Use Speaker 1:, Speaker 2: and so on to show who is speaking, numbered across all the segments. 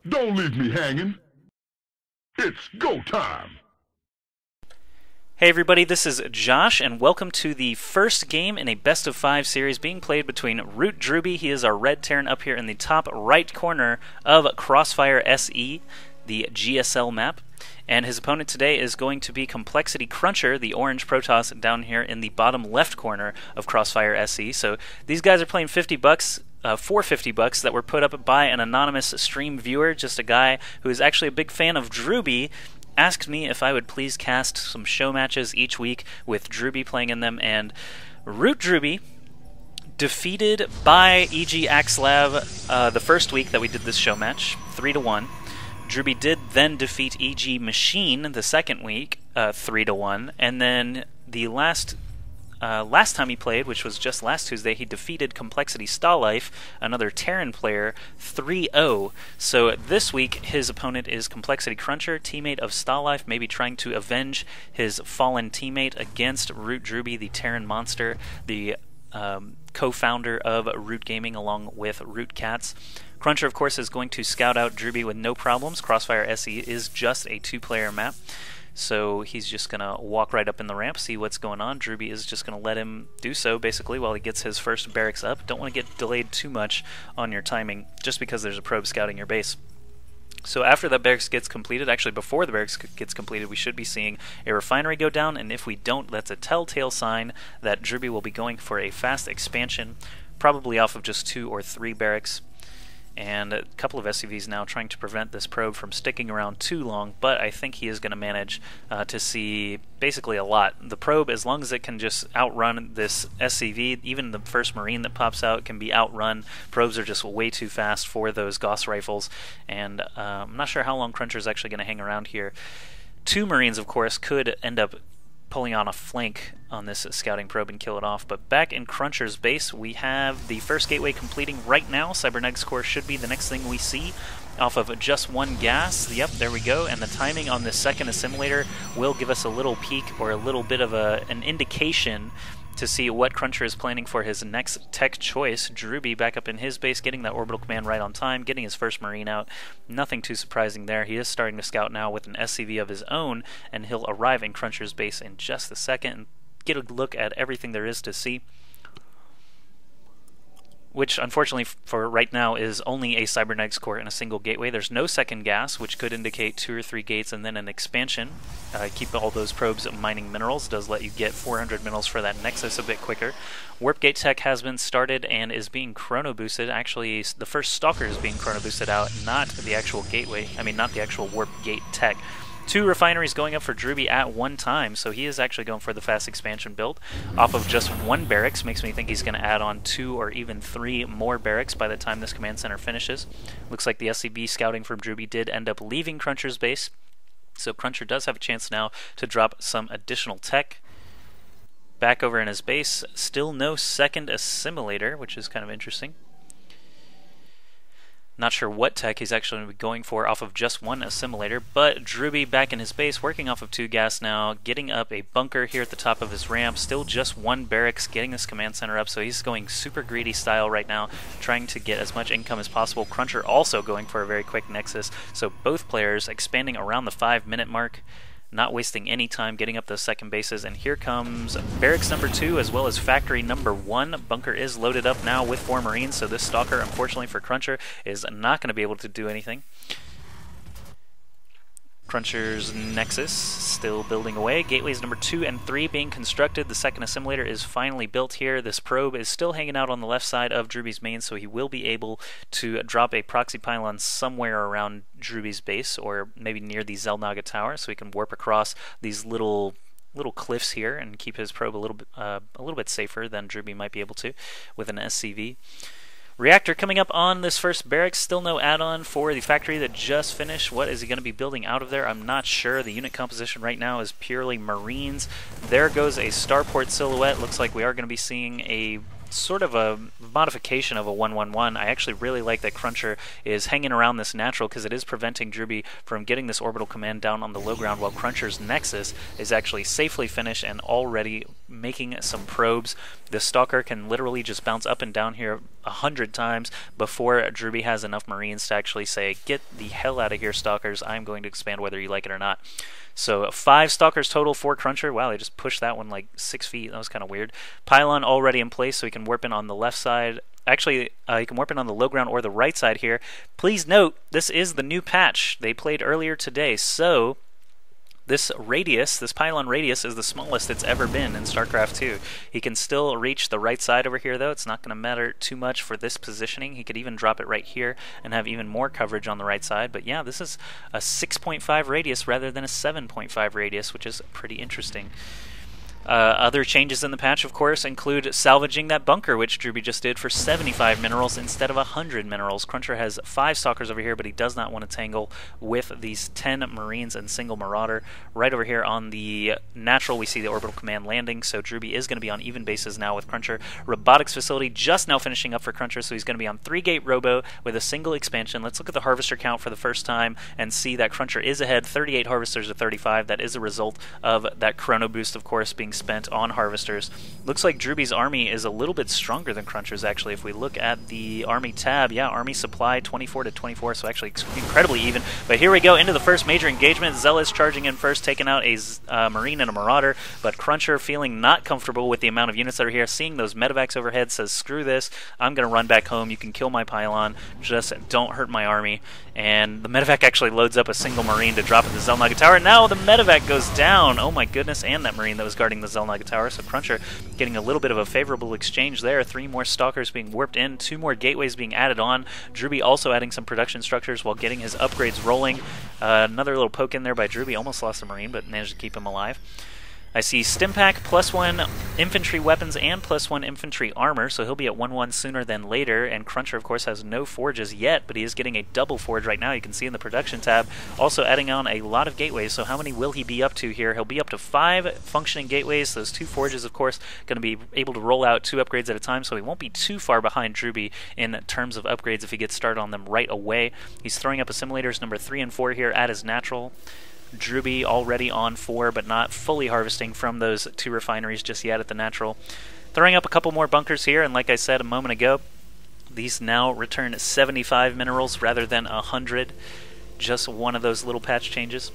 Speaker 1: Don't leave me hanging. It's go time.
Speaker 2: Hey everybody, this is Josh, and welcome to the first game in a best of 5 series being played between drewbie. He is our red Terran up here in the top right corner of Crossfire SE, the GSL map. And his opponent today is going to be Complexity CrunCher, the orange Protoss, down here in the bottom left corner of Crossfire SE. So these guys are playing $50 for $50 that were put up by an anonymous stream viewer, just a guy who is actually a big fan of drewbie. Asked me if I would please cast some show matches each week with drewbie playing in them, and drewbie defeated by EG Axlav the first week that we did this show match, 3-1. Drewbie did then defeat EG Machine the second week, 3-1, and then the last time he played, which was just last Tuesday, he defeated Complexity Stalife, another Terran player, 3-0. So this week, his opponent is Complexity CrunCher, teammate of Stalife, maybe trying to avenge his fallen teammate against drewbie, the Terran monster, the co-founder of Root Gaming along with Root Cats. CrunCher, of course, is going to scout out drewbie with no problems. Crossfire SE is just a 2-player map. So he's just going to walk right up in the ramp, see what's going on. Drewbie is just going to let him do so, basically, while he gets his first barracks up. Don't want to get delayed too much on your timing, just because there's a probe scouting your base. So after that barracks gets completed, actually before the barracks gets completed, we should be seeing a refinery go down, and if we don't, that's a telltale sign that drewbie will be going for a fast expansion, probably off of just 2 or 3 barracks. And a couple of SCVs now trying to prevent this probe from sticking around too long, but I think he is going to manage to see basically a lot. The probe, as long as it can just outrun this SCV, even the first Marine that pops out can be outrun. Probes are just way too fast for those Gauss rifles, and I'm not sure how long CrunCher is actually going to hang around here. 2 Marines, of course, could end up pulling on a flank on this scouting probe and kill it off. But back in CrunCher's base, we have the first gateway completing right now. Cybernetics core should be the next thing we see off of just 1 gas. Yep, there we go. And the timing on this second assimilator will give us a little peek or a little bit of an indication to see what CrunCher is planning for his next tech choice. Drewbie back up in his base, getting that orbital command right on time, getting his first Marine out. Nothing too surprising there. He is starting to scout now with an SCV of his own, and he'll arrive in CrunCher's base in just a second and get a look at everything there is to see, which unfortunately for right now is only a cybernetics core and a single gateway. There's no second gas, which could indicate 2 or 3 gates and then an expansion. Keep all those probes mining minerals. Does let you get 400 minerals for that nexus a bit quicker. Warp gate tech has been started and is being chrono boosted. Actually, the first stalker is being chrono boosted out, not the actual gateway. I mean, not the actual warp gate tech. 2 refineries going up for drewbie at one time, so he is actually going for the fast expansion build off of just 1 barracks. Makes me think he's going to add on 2 or even 3 more barracks by the time this command center finishes. Looks like the SCV scouting from drewbie did end up leaving CrunCher's base, so CrunCher does have a chance now to drop some additional tech. Back over in his base, still no second assimilator, which is kind of interesting. Not sure what tech he's actually going to be going for off of just 1 assimilator, but drewbie back in his base, working off of 2 gas now, getting up a bunker here at the top of his ramp, still just 1 barracks, getting this command center up, so he's going super greedy style right now, trying to get as much income as possible. CrunCher also going for a very quick nexus, so both players expanding around the 5-minute mark, not wasting any time getting up those second bases, and here comes barracks number 2 as well as factory number 1. Bunker is loaded up now with 4 Marines, so this stalker, unfortunately for CrunCher, is not going to be able to do anything. CrunCher's nexus still building away. Gateways number 2 and 3 being constructed. The second assimilator is finally built here. This probe is still hanging out on the left side of drewbie's main, so he will be able to drop a proxy pylon somewhere around drewbie's base, or maybe near the Zelnaga tower, so he can warp across these little cliffs here and keep his probe a little bit safer than drewbie might be able to with an SCV. Reactor coming up on this first barracks. Still no add-on for the factory that just finished. What is he going to be building out of there? I'm not sure. The unit composition right now is purely Marines. There goes a starport silhouette. Looks like we are going to be seeing a sort of a modification of a 1-1-1. I actually really like that CrunCher is hanging around this natural because it is preventing drewbie from getting this orbital command down on the low ground, while CrunCher's Nexus is actually safely finished and already making some probes. The Stalker can literally just bounce up and down here 100 times before drewbie has enough Marines to actually say, get the hell out of here, Stalkers, I'm going to expand whether you like it or not. So 5 Stalkers total for CrunCher. Wow, they just pushed that one like 6 feet. That was kind of weird. Pylon already in place, so he can warp in on the left side. Actually, he can warp in on the low ground or the right side here. Please note, this is the new patch they played earlier today, so this radius, this pylon radius, is the smallest it's ever been in StarCraft 2. He can still reach the right side over here, though. It's not going to matter too much for this positioning. He could even drop it right here and have even more coverage on the right side. But yeah, this is a 6.5 radius rather than a 7.5 radius, which is pretty interesting. Other changes in the patch, of course, include salvaging that bunker, which drewbie just did for 75 minerals instead of 100 minerals. CrunCher has 5 Stalkers over here, but he does not want to tangle with these 10 Marines and single Marauder. Right over here on the natural, we see the orbital command landing, so drewbie is going to be on even bases now with CrunCher. Robotics facility just now finishing up for CrunCher, so he's going to be on 3-gate robo with a single expansion. Let's look at the harvester count for the first time and see that CrunCher is ahead, 38 harvesters to 35. That is a result of that chrono boost, of course, being spent on harvesters. Looks like drewbie's army is a little bit stronger than CrunCher's, actually. If we look at the army tab, yeah, army supply 24 to 24, so actually incredibly even. But here we go into the first major engagement. Zealous charging in first, taking out a Marine and a Marauder, but CrunCher feeling not comfortable with the amount of units that are here, seeing those medevacs overhead, says, screw this, I'm going to run back home. You can kill my pylon, just don't hurt my army. And the medevac actually loads up a single Marine to drop at the Xel'Naga Tower. Now the medevac goes down. Oh my goodness, and that Marine that was guarding the Xel'Naga Tower. So CrunCher getting a little bit of a favorable exchange there. 3 more Stalkers being warped in, 2 more gateways being added on. drewbie also adding some production structures while getting his upgrades rolling. Another little poke in there by drewbie. Almost lost a Marine, but managed to keep him alive. I see Stimpak, +1 infantry weapons and +1 infantry armor, so he'll be at 1-1 sooner than later, and CrunCher, of course, has no forges yet, but he is getting a double forge right now. You can see in the production tab, also adding on a lot of gateways, so how many will he be up to here? He'll be up to 5 functioning gateways. Those 2 forges, of course, going to be able to roll out 2 upgrades at a time, so he won't be too far behind drewbie in terms of upgrades if he gets started on them right away. He's throwing up assimilators number 3 and 4 here at his natural. drewbie already on 4, but not fully harvesting from those 2 refineries just yet at the natural. Throwing up a couple more bunkers here, and like I said a moment ago, these now return 75 minerals rather than 100. Just one of those little patch changes.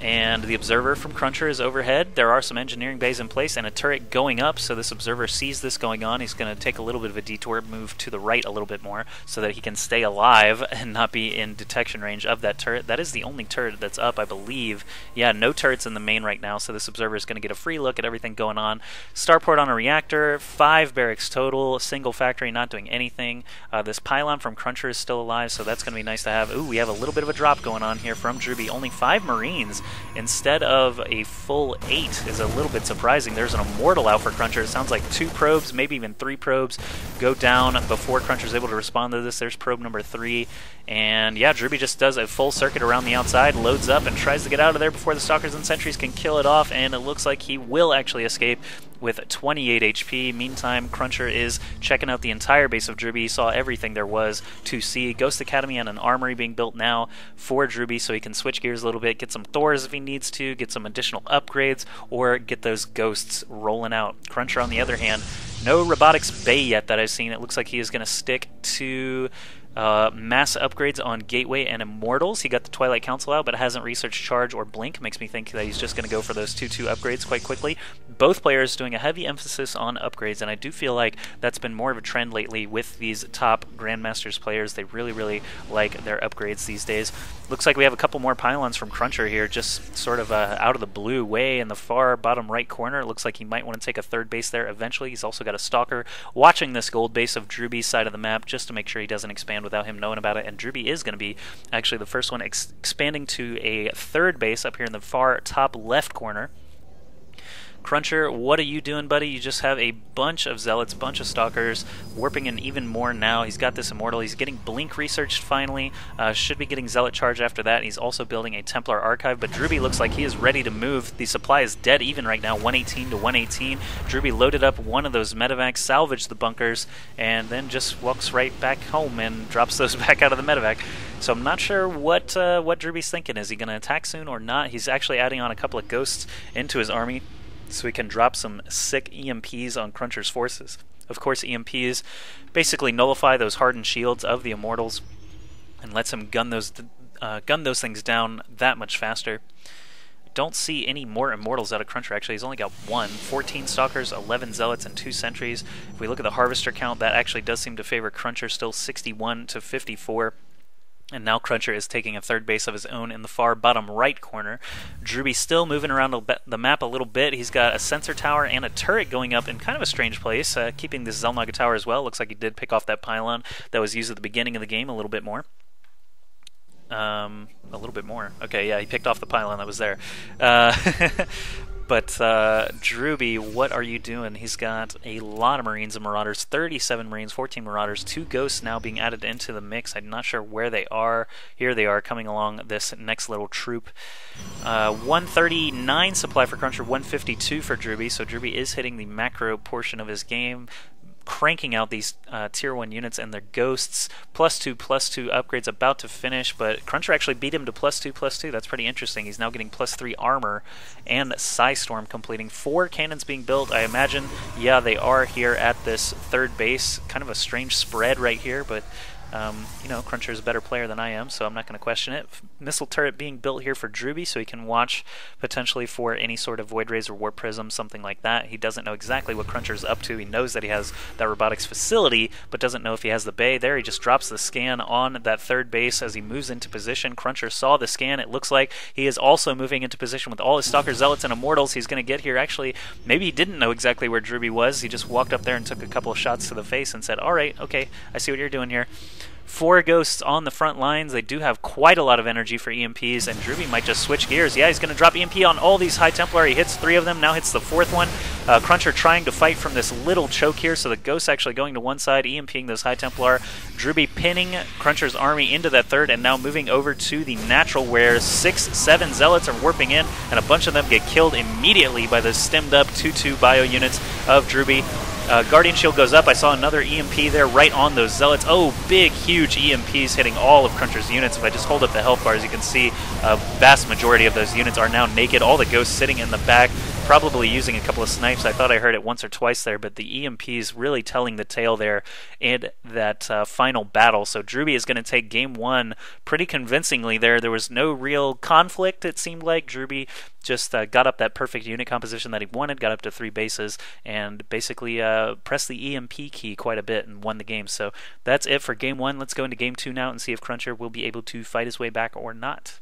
Speaker 2: And the observer from CrunCher is overhead. There are some engineering bays in place and a turret going up, so this observer sees this going on. He's going to take a little bit of a detour, move to the right a little bit more so that he can stay alive and not be in detection range of that turret. That is the only turret that's up, I believe. Yeah, no turrets in the main right now, so this observer is going to get a free look at everything going on. Starport on a reactor, 5 barracks total, single factory not doing anything. This pylon from CrunCher is still alive, so that's going to be nice to have. Ooh, we have a little bit of a drop going on here from drewbie. Only 5 Marines instead of a full 8 is a little bit surprising. There's an immortal out for CrunCher. It sounds like 2 probes, maybe even 3 probes go down before CrunCher's able to respond to this. There's probe number 3. And yeah, drewbie just does a full circuit around the outside, loads up, and tries to get out of there before the Stalkers and Sentries can kill it off, and it looks like he will actually escape with 28 HP. Meantime, CrunCher is checking out the entire base of drewbie. He saw everything there was to see. Ghost Academy and an armory being built now for drewbie, so he can switch gears a little bit, get some Thors if he needs to, get some additional upgrades, or get those ghosts rolling out. CrunCher, on the other hand, no robotics bay yet that I've seen. It looks like he is going to stick to mass upgrades on Gateway and Immortals. He got the Twilight Council out, but hasn't researched Charge or Blink. Makes me think that he's just going to go for those 2-2 upgrades quite quickly. Both players doing a heavy emphasis on upgrades, and I do feel like that's been more of a trend lately with these top Grandmasters players. They really, really like their upgrades these days. Looks like we have a couple more pylons from CrunCher here, just sort of out of the blue, way in the far bottom right corner. It looks like he might want to take a third base there eventually. He's also got a Stalker watching this gold base of drewbie's side of the map just to make sure he doesn't expand without him knowing about it, and drewbie is going to be actually the first one expanding to a third base up here in the far top left corner. CrunCher, what are you doing, buddy? You just have a bunch of zealots, bunch of stalkers, warping in even more now. He's got this immortal. He's getting blink researched finally. Should be getting zealot charge after that. He's also building a Templar archive, but drewbie looks like he is ready to move. The supply is dead even right now, 118 to 118. drewbie loaded up one of those medevacs, salvaged the bunkers, and then just walks right back home and drops those back out of the medevac. So I'm not sure what drewbie's thinking. Is he going to attack soon or not? He's actually adding on a couple of ghosts into his army so he can drop some sick EMPs on CrunCher's forces. Of course, EMPs basically nullify those hardened shields of the immortals and lets him gun those things down that much faster. Don't see any more immortals out of CrunCher. Actually, he's only got 14 stalkers, 11 zealots, and 2 sentries. If we look at the harvester count, that actually does seem to favor CrunCher, still 61 to 54. And now CrunCher is taking a third base of his own in the far bottom right corner. drewbie still moving around the map a little bit. He's got a sensor tower and a turret going up in kind of a strange place, keeping this Zelnaga tower as well. Looks like he did pick off that pylon that was used at the beginning of the game a little bit more. A little bit more. Okay, yeah, he picked off the pylon that was there. But drewbie, what are you doing? He's got a lot of Marines and Marauders, 37 Marines, 14 Marauders, 2 Ghosts now being added into the mix. I'm not sure where they are. Here they are coming along this next little troop. 139 supply for CrunCher, 152 for drewbie, so drewbie is hitting the macro portion of his game, cranking out these tier 1 units and their ghosts. +2/+2 upgrades about to finish, but CrunCher actually beat him to +2/+2. That's pretty interesting. He's now getting +3 armor and Psystorm completing. 4 cannons being built. I imagine, yeah, they are here at this third base. Kind of a strange spread right here, but you know, CrunCher is a better player than I am, so I'm not going to question it. Missile turret being built here for drewbie, so he can watch potentially for any sort of Void Rays or Warp Prism, something like that. He doesn't know exactly what CrunCher is up to. He knows that he has that robotics facility, but doesn't know if he has the bay. There, he just drops the scan on that third base as he moves into position. CrunCher saw the scan. It looks like he is also moving into position with all his Stalker Zealots and Immortals. He's going to get here. Actually, maybe he didn't know exactly where drewbie was. He just walked up there and took a couple of shots to the face and said, all right, okay, I see what you're doing here. 4 Ghosts on the front lines. They do have quite a lot of energy for EMPs, and drewbie might just switch gears. Yeah, he's going to drop EMP on all these High Templar. He hits 3 of them, now hits the 4th one. CrunCher trying to fight from this little choke here, so the Ghosts actually going to one side, EMPing those High Templar. drewbie pinning CrunCher's army into that third, and now moving over to the natural, where 6-7 Zealots are warping in, and a bunch of them get killed immediately by the stemmed up 2/2 bio units of drewbie. Guardian Shield goes up. I saw another EMP there right on those Zealots. Oh, big, huge EMPs hitting all of CrunCher's units. If I just hold up the health bars, you can see a vast majority of those units are now naked. All the Ghosts sitting in the back, probably using a couple of snipes. I thought I heard it once or twice there, but the EMPs really telling the tale there in that final battle. So drewbie is going to take game 1 pretty convincingly there. There was no real conflict, it seemed like. drewbie just got up that perfect unit composition that he wanted, got up to 3 bases, and basically pressed the EMP key quite a bit and won the game. So that's it for game 1. Let's go into game 2 now and see if CrunCher will be able to fight his way back or not.